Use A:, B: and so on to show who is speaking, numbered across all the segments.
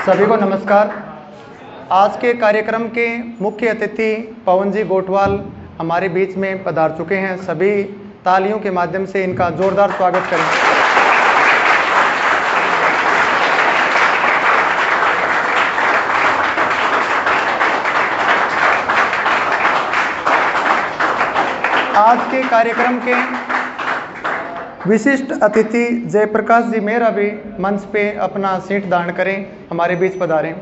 A: सभी को नमस्कार। आज के कार्यक्रम के मुख्य अतिथि पवन जी गोटवाल हमारे बीच में पधार चुके हैं। सभी तालियों के माध्यम से इनका जोरदार स्वागत करें। आज के कार्यक्रम के विशिष्ट अतिथि जयप्रकाश जी मेहरा भी मंच पे अपना सीट दान करें, हमारे बीच पधारें।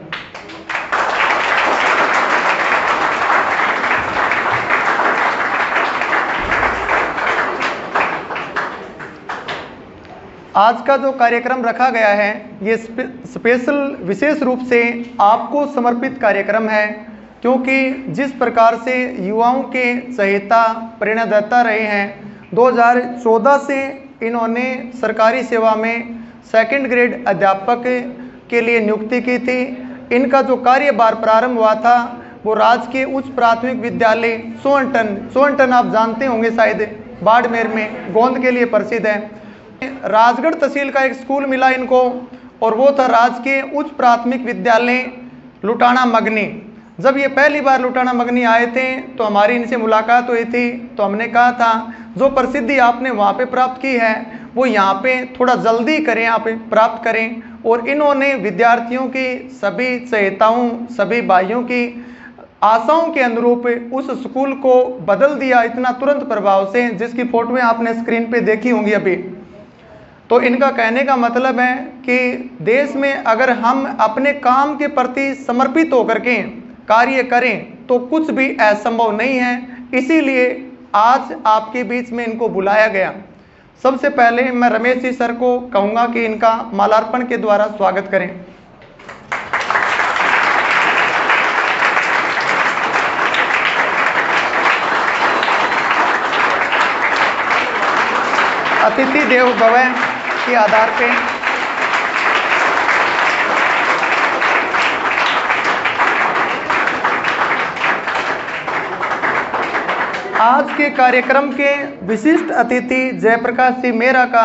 A: आज का जो कार्यक्रम रखा गया है ये स्पेशल विशेष रूप से आपको समर्पित कार्यक्रम है, क्योंकि जिस प्रकार से युवाओं के चहेता प्रेरणादाता रहे हैं, 2014 से इन्होंने सरकारी सेवा में सेकंड ग्रेड अध्यापक के लिए नियुक्ति की थी। इनका जो कार्यभार प्रारंभ हुआ था वो राजकीय उच्च प्राथमिक विद्यालय सोनटन आप जानते होंगे शायद, बाड़मेर में गोंद के लिए प्रसिद्ध है। राजगढ़ तहसील का एक स्कूल मिला इनको और वो था राजकीय उच्च प्राथमिक विद्यालय लुटाना मगनी। जब ये पहली बार लुटाना मगनी आए थे तो हमारी इनसे मुलाकात हुई थी, तो हमने कहा था जो प्रसिद्धि आपने वहाँ पे प्राप्त की है वो यहाँ पे थोड़ा जल्दी करें, आप प्राप्त करें। और इन्होंने विद्यार्थियों की, सभी चहेताओं, सभी भाइयों की आशाओं के अनुरूप उस स्कूल को बदल दिया इतना तुरंत प्रभाव से, जिसकी फोटोएं आपने स्क्रीन पे देखी होंगी अभी। तो इनका कहने का मतलब है कि देश में अगर हम अपने काम के प्रति समर्पित होकर के कार्य करें तो कुछ भी असंभव नहीं है। इसीलिए आज आपके बीच में इनको बुलाया गया। सबसे पहले मैं रमेश जी सर को कहूँगा कि इनका मालार्पण के द्वारा स्वागत करें। अतिथि देवो भव के आधार पे आज के कार्यक्रम के विशिष्ट अतिथि जयप्रकाश जी मेहरा का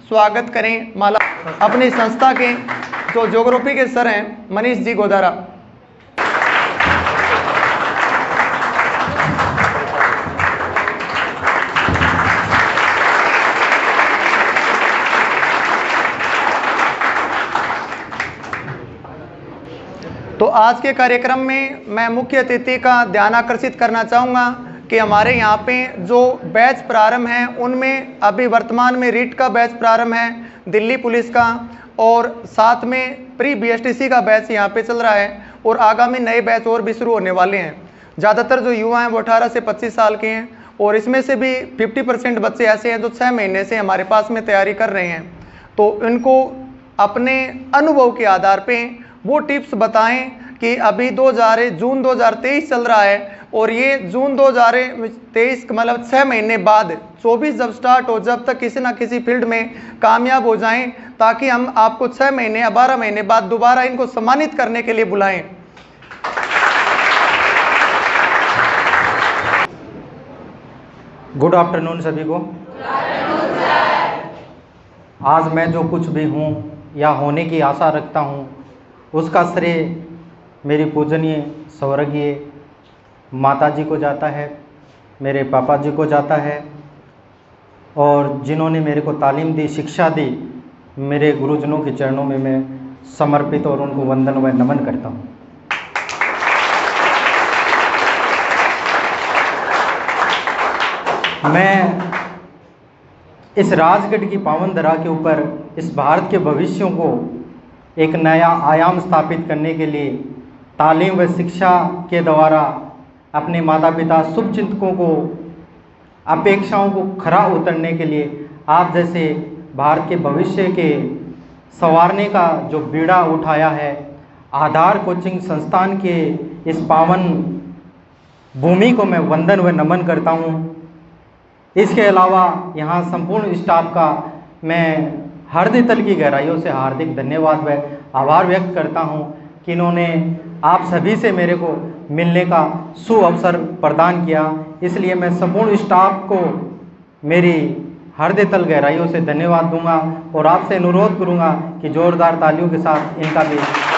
A: स्वागत करें। माला अपनी संस्था के जो ज्योग्राफी के सर हैं मनीष जी गोदारा। तो आज के कार्यक्रम में मैं मुख्य अतिथि का ध्यान आकर्षित करना चाहूँगा कि हमारे यहाँ पे जो बैच प्रारंभ हैं उनमें अभी वर्तमान में रीट का बैच प्रारंभ है, दिल्ली पुलिस का, और साथ में प्री BSTC का बैच यहाँ पे चल रहा है, और आगामी नए बैच और भी शुरू होने वाले हैं। ज़्यादातर जो युवा हैं वो 18 से 25 साल के हैं, और इसमें से भी 50% बच्चे ऐसे हैं जो 6 महीने से हमारे पास में तैयारी कर रहे हैं। तो इनको अपने अनुभव के आधार पर वो टिप्स बताएं कि अभी जून 2023 चल रहा है, और ये जून 2023 मतलब 6 महीने बाद 24 जब स्टार्ट हो, जब तक किसी ना किसी फील्ड में कामयाब हो जाएं, ताकि हम आपको 6 महीने या 12 महीने बाद दोबारा इनको सम्मानित करने के लिए बुलाएं।
B: गुड आफ्टरनून सभी को। आज मैं जो कुछ भी हूँ या होने की आशा रखता हूँ उसका श्रेय मेरी पूजनीय स्वर्गीय माता जी को जाता है, मेरे पापा जी को जाता है, और जिन्होंने मेरे को तालीम दी, शिक्षा दी, मेरे गुरुजनों के चरणों में मैं समर्पित और उनको वंदन व नमन करता हूँ। मैं इस राजगढ़ की पावन धरा के ऊपर इस भारत के भविष्यों को एक नया आयाम स्थापित करने के लिए तालीम व शिक्षा के द्वारा अपने माता पिता शुभचिंतकों को अपेक्षाओं को खरा उतरने के लिए आप जैसे भारत के भविष्य के संवारने का जो बीड़ा उठाया है, आधार कोचिंग संस्थान के इस पावन भूमि को मैं वंदन व नमन करता हूँ। इसके अलावा यहाँ संपूर्ण स्टाफ का मैं हृदय तल की गहराइयों से हार्दिक धन्यवाद व आभार व्यक्त करता हूँ कि इन्होंने आप सभी से मेरे को मिलने का सुअवसर प्रदान किया। इसलिए मैं संपूर्ण स्टाफ को मेरी हृदय तल गहराइयों से धन्यवाद दूंगा और आपसे अनुरोध करूंगा कि जोरदार तालियों के साथ इनका भी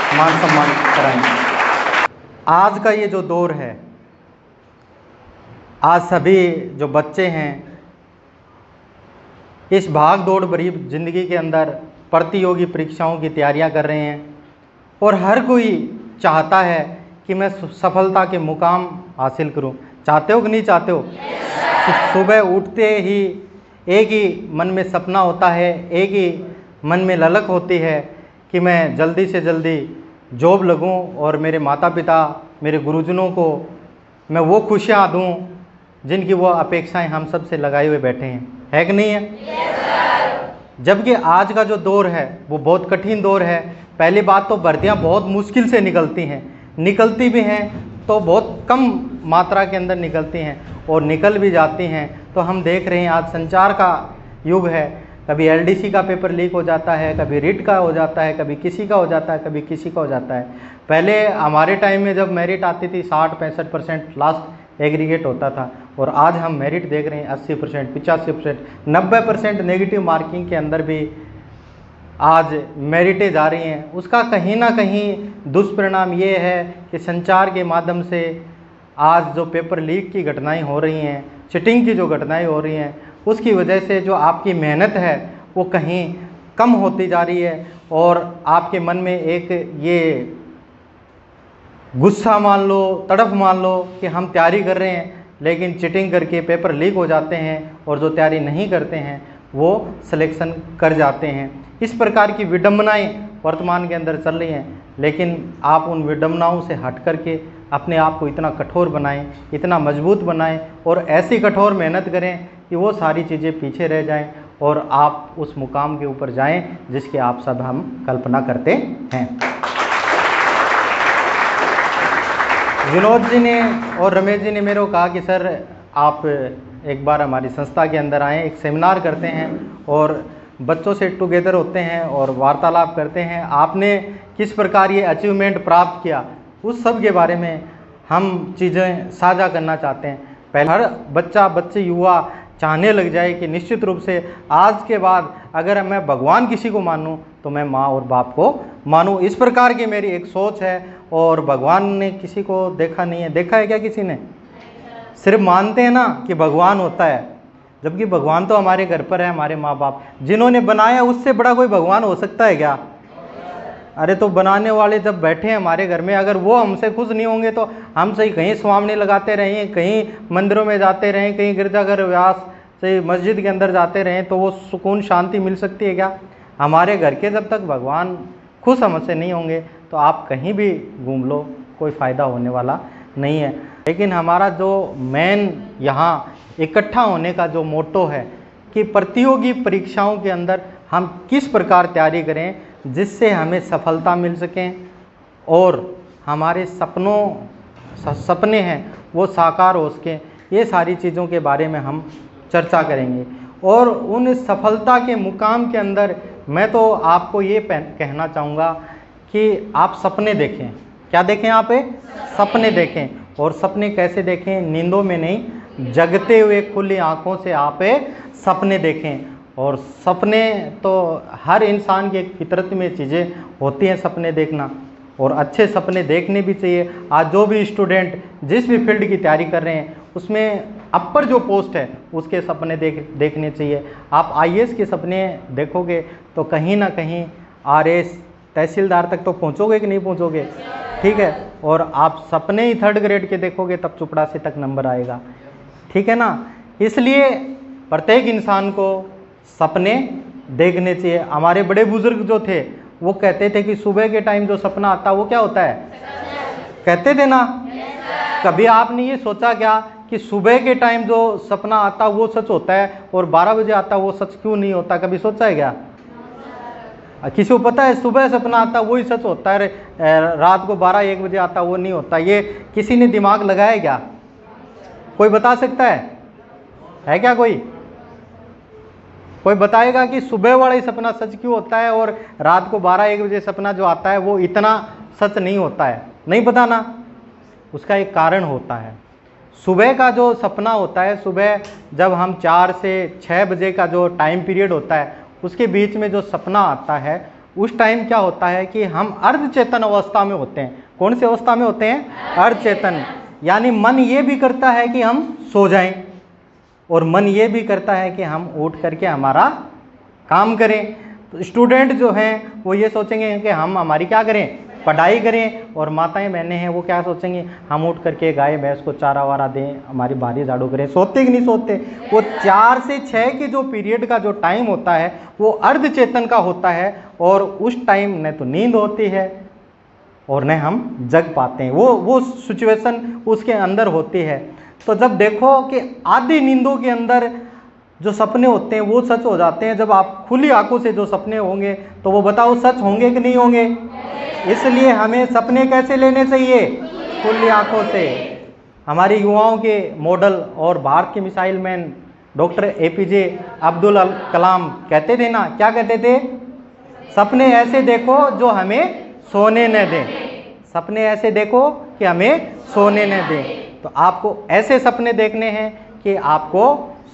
B: मान सम्मान कराएं। आज का ये जो दौर है, आज सभी जो बच्चे हैं इस भाग दौड़ भरी जिंदगी के अंदर प्रतियोगी परीक्षाओं की तैयारियां कर रहे हैं और हर कोई चाहता है कि मैं सफलता के मुकाम हासिल करूं। चाहते हो कि नहीं चाहते हो? सुबह उठते ही एक ही मन में सपना होता है, एक ही मन में ललक होती है कि मैं जल्दी से जल्दी जॉब लगूं और मेरे माता पिता, मेरे गुरुजनों को मैं वो खुशियाँ दूं जिनकी वो अपेक्षाएं हम सब से लगाए हुए बैठे हैं, है कि नहीं है? जबकि आज का जो दौर है वो बहुत कठिन दौर है। पहली बात तो भर्तियाँ बहुत मुश्किल से निकलती हैं, निकलती भी हैं तो बहुत कम मात्रा के अंदर निकलती हैं, और निकल भी जाती हैं तो हम देख रहे हैं आज संचार का युग है। कभी एलडीसी का पेपर लीक हो जाता है, कभी रिट का हो जाता है, कभी किसी का हो जाता है, कभी किसी का हो जाता है। पहले हमारे टाइम में जब मेरिट आती थी 60-65% लास्ट एग्रीगेट होता था, और आज हम मेरिट देख रहे हैं 80%, 85%, 90% नेगेटिव मार्किंग के अंदर भी आज मेरिटें जा रही हैं। उसका कहीं ना कहीं दुष्परिणाम ये है कि संचार के माध्यम से आज जो पेपर लीक की घटनाएं हो रही हैं, चिटिंग की जो घटनाएं हो रही हैं, उसकी वजह से जो आपकी मेहनत है वो कहीं कम होती जा रही है, और आपके मन में एक ये गुस्सा मान लो, तड़फ मान लो कि हम तैयारी कर रहे हैं लेकिन चिटिंग करके पेपर लीक हो जाते हैं, और जो तैयारी नहीं करते हैं वो सिलेक्शन कर जाते हैं। इस प्रकार की विडंबनाएं वर्तमान के अंदर चल रही हैं, लेकिन आप उन विडंबनाओं से हट करके अपने आप को इतना कठोर बनाएं, इतना मजबूत बनाएं, और ऐसी कठोर मेहनत करें कि वो सारी चीज़ें पीछे रह जाएं और आप उस मुकाम के ऊपर जाएं जिसकी आप सब हम कल्पना करते हैं। विनोद जी ने और रमेश जी ने मेरे को कहा कि सर आप एक बार हमारी संस्था के अंदर आएँ, एक सेमिनार करते हैं और बच्चों से टुगेदर होते हैं और वार्तालाप करते हैं। आपने किस प्रकार ये अचीवमेंट प्राप्त किया, उस सब के बारे में हम चीज़ें साझा करना चाहते हैं। पहले हर बच्चे युवा चाहने लग जाए कि निश्चित रूप से आज के बाद अगर मैं भगवान किसी को मानूं तो मैं माँ और बाप को मानूं। इस प्रकार की मेरी एक सोच है, और भगवान ने किसी को देखा नहीं है। देखा है क्या किसी ने? सिर्फ मानते हैं ना कि भगवान होता है, जबकि भगवान तो हमारे घर पर है, हमारे माँ बाप जिन्होंने बनाया, उससे बड़ा कोई भगवान हो सकता है क्या? अरे तो बनाने वाले जब बैठे हैं हमारे घर में, अगर वो हमसे खुश नहीं होंगे तो हम सही कहीं स्वामनी लगाते रहें, कहीं मंदिरों में जाते रहें, कहीं गिरजाघर व्यास से मस्जिद के अंदर जाते रहें, तो वो सुकून शांति मिल सकती है क्या? हमारे घर के जब तक भगवान खुश हमसे नहीं होंगे तो आप कहीं भी घूम लो, कोई फ़ायदा होने वाला नहीं है। लेकिन हमारा जो मेन यहाँ इकट्ठा होने का जो मोटो है कि प्रतियोगी परीक्षाओं के अंदर हम किस प्रकार तैयारी करें जिससे हमें सफलता मिल सकें और हमारे सपने हैं वो साकार हो सकें। ये सारी चीज़ों के बारे में हम चर्चा करेंगे, और उन सफलता के मुकाम के अंदर मैं तो आपको ये कहना चाहूँगा कि आप सपने देखें। क्या देखें? आप सपने देखें, और सपने कैसे देखें? नींदों में नहीं, जगते हुए खुली आँखों से आप सपने देखें। और सपने तो हर इंसान की एक फितरत में चीज़ें होती हैं, सपने देखना, और अच्छे सपने देखने भी चाहिए। आज जो भी स्टूडेंट जिस भी फील्ड की तैयारी कर रहे हैं उसमें अपर जो पोस्ट है उसके सपने देखने चाहिए। आप आईएएस के सपने देखोगे तो कहीं ना कहीं आरएएस तहसीलदार तक तो पहुंचोगे कि नहीं पहुंचोगे? ठीक है। और आप सपने ही 3rd ग्रेड के देखोगे तब चपरासी तक नंबर आएगा, ठीक है ना। इसलिए प्रत्येक इंसान को सपने देखने चाहिए। हमारे बड़े बुजुर्ग जो थे वो कहते थे कि सुबह के टाइम जो सपना आता है वो क्या होता है? कहते थे ना। कभी आपने ये सोचा क्या कि सुबह के टाइम जो सपना आता वो सच होता है और 12 बजे आता वो सच क्यों नहीं होता? कभी सोचा है क्या? किसी को पता है सुबह सपना आता वही सच होता है, रात को 12-1 बजे आता वो नहीं होता? ये किसी ने दिमाग लगाया क्या? कोई बता सकता है क्या? कोई बताएगा कि सुबह वाला ही सपना सच क्यों होता है और रात को 12-1 बजे सपना जो आता है वो इतना सच नहीं होता है? नहीं पता ना। उसका एक कारण होता है। सुबह का जो सपना होता है, सुबह जब हम 4 से 6 बजे का जो टाइम पीरियड होता है उसके बीच में जो सपना आता है उस टाइम क्या होता है कि हम अर्धचेतन अवस्था में होते हैं। कौन सी अवस्था में होते हैं? अर्धचेतन। यानी मन ये भी करता है कि हम सो जाएं और मन ये भी करता है कि हम उठ करके हमारा काम करें। तो स्टूडेंट जो हैं वो ये सोचेंगे कि हम हमारी क्या करें? पढ़ाई करें। और माताएं बहनें हैं वो क्या सोचेंगे? हम उठ करके गाय भैंस को चारा वारा दें, हमारी बारी झाड़ू करें। सोते कि नहीं सोते? वो 4 से 6 के जो पीरियड का जो टाइम होता है वो अर्धचेतन का होता है और उस टाइम न तो नींद होती है और न हम जग पाते हैं। वो सिचुएशन उसके अंदर होती है। तो जब देखो कि आधी नींदों के अंदर जो सपने होते हैं वो सच हो जाते हैं। जब आप खुली आंखों से जो सपने होंगे तो वो बताओ सच होंगे कि नहीं होंगे? इसलिए हमें सपने कैसे लेने चाहिए? खुली आंखों से। हमारे युवाओं के मॉडल और भारत के missile man doctor APJ Abdul Kalam कहते थे ना, क्या कहते थे? सपने ऐसे देखो जो हमें सोने न दें। सपने ऐसे देखो कि हमें सोने न दें। तो आपको ऐसे सपने देखने हैं कि आपको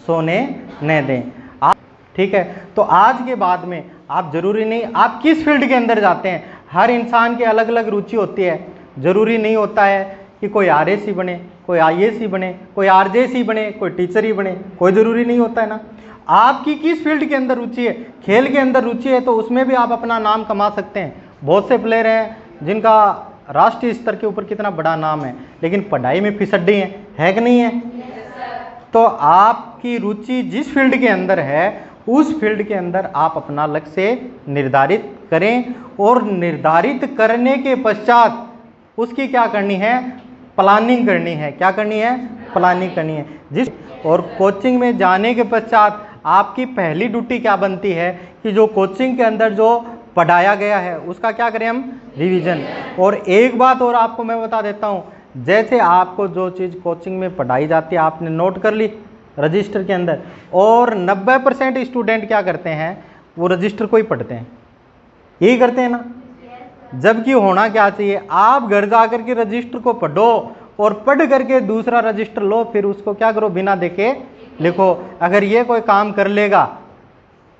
B: सोने न दें। आप ठीक है। तो आज के बाद में आप जरूरी नहीं आप किस फील्ड के अंदर जाते हैं, हर इंसान की अलग अलग रुचि होती है। जरूरी नहीं होता है कि कोई आरएस ही बने, कोई आईएएस ही बने, कोई आरजेएस ही बने, कोई टीचर ही बने, कोई ज़रूरी नहीं होता है ना। आपकी किस फील्ड के अंदर रुचि है? खेल के अंदर रुचि है तो उसमें भी आप अपना नाम कमा सकते हैं। बहुत से प्लेयर हैं जिनका राष्ट्रीय स्तर के ऊपर कितना बड़ा नाम है, लेकिन पढ़ाई में फिसड्डी है कि नहीं है? तो आपकी रुचि जिस फील्ड के अंदर है उस फील्ड के अंदर आप अपना लक्ष्य निर्धारित करें और निर्धारित करने के पश्चात उसकी क्या करनी है? प्लानिंग करनी है। क्या करनी है? प्लानिंग करनी है। और कोचिंग में जाने के पश्चात आपकी पहली ड्यूटी क्या बनती है कि जो कोचिंग के अंदर जो पढ़ाया गया है उसका क्या करें हम? रिवीजन। और एक बात और आपको मैं बता देता हूँ, जैसे आपको जो चीज़ कोचिंग में पढ़ाई जाती है आपने नोट कर ली रजिस्टर के अंदर, और 90% स्टूडेंट क्या करते हैं? वो रजिस्टर को ही पढ़ते हैं। यही करते हैं ना। जबकि होना क्या चाहिए? आप घर जा करके रजिस्टर को पढ़ो और पढ़ करके दूसरा रजिस्टर लो, फिर उसको क्या करो? बिना देखे लिखो। अगर ये कोई काम कर लेगा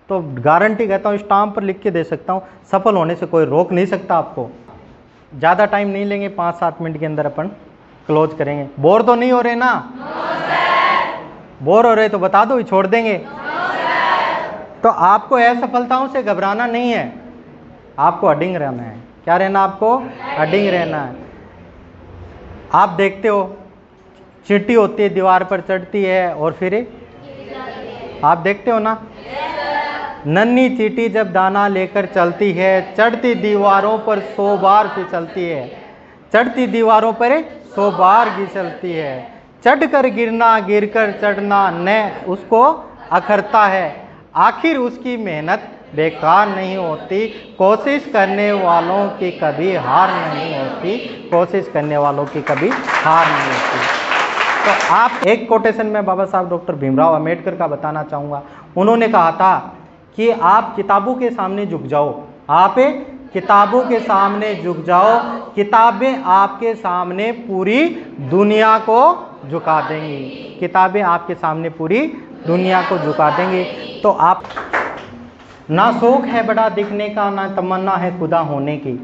B: तो गारंटी कहता हूँ, स्टाम्प पर लिख के दे सकता हूँ, सफल होने से कोई रोक नहीं सकता आपको। ज़्यादा टाइम नहीं लेंगे, 5-7 मिनट के अंदर अपन क्लोज करेंगे। बोर तो नहीं हो रहे ना? बोर हो रहे तो बता दो, छोड़ देंगे। तो आपको असफलताओं से घबराना नहीं है, आपको अडिंग रहना है। क्या रहना? आपको अडिंग रहना है। आप देखते हो चींटी होती है दीवार पर चढ़ती है और फिर आप देखते हो ना, नन्ही चींटी जब दाना लेकर चलती है चढ़ती दीवारों पर 100 बार फिसलती है, चढ़ती दीवारों पर 100 बार फिसलती है, चढ़कर गिरना गिरकर चढ़ना न उसको अखरता है, आखिर उसकी मेहनत बेकार नहीं होती, कोशिश करने वालों की कभी हार नहीं होती, कोशिश करने वालों की कभी हार नहीं होती। तो आप एक कोटेशन में बाबा साहब डॉक्टर भीमराव अंबेडकर का बताना चाहूँगा। उन्होंने कहा था कि आप किताबों के सामने झुक जाओ, आप किताबों के सामने झुक जाओ, किताबें आपके सामने पूरी दुनिया को झुका देंगी, किताबें आपके सामने पूरी दुनिया को झुका देंगी। तो आप ना शौक है बड़ा दिखने का, ना तमन्ना है खुदा होने की,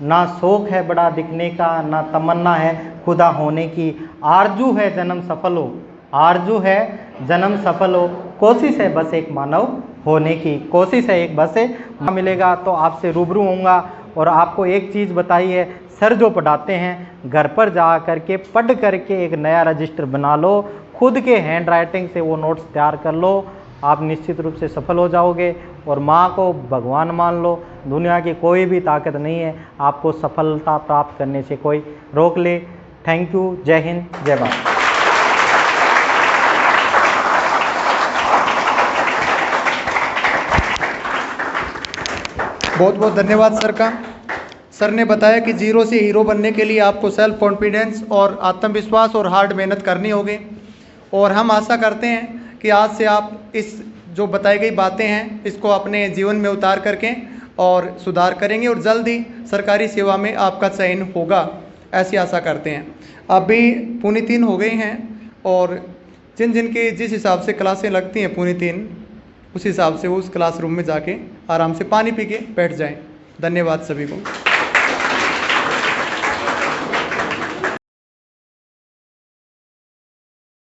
B: ना शौक है बड़ा दिखने का, ना तमन्ना है खुदा होने की, आरजू है जन्म सफल हो, आरजू है जन्म सफल हो, कोशिश है बस एक मानव होने की, कोशिश है एक बस मिलेगा। तो आपसे रूबरू होऊंगा और आपको एक चीज़ बताई है, सर जो पढ़ाते हैं घर पर जा करके पढ़ करके एक नया रजिस्टर बना लो, खुद के हैंड राइटिंग से वो नोट्स तैयार कर लो, आप निश्चित रूप से सफल हो जाओगे। और माँ को भगवान मान लो, दुनिया की कोई भी ताकत नहीं है आपको सफलता प्राप्त करने से कोई रोक ले। Thank you. जय हिंद, जय भारत।
A: बहुत बहुत धन्यवाद सर का। सर ने बताया कि जीरो से हीरो बनने के लिए आपको सेल्फ कॉन्फिडेंस और आत्मविश्वास और हार्ड मेहनत करनी होगी। और हम आशा करते हैं कि आज से आप इस जो बताई गई बातें हैं इसको अपने जीवन में उतार करके और सुधार करेंगे और जल्द ही सरकारी सेवा में आपका चयन होगा, ऐसी आशा करते हैं। अभी 3:45 हो गई हैं और जिन जिन की जिस हिसाब से क्लासें लगती हैं 3:45 उस हिसाब से वो उस क्लासरूम में जाके आराम से पानी पी के बैठ जाएं। धन्यवाद सभी को।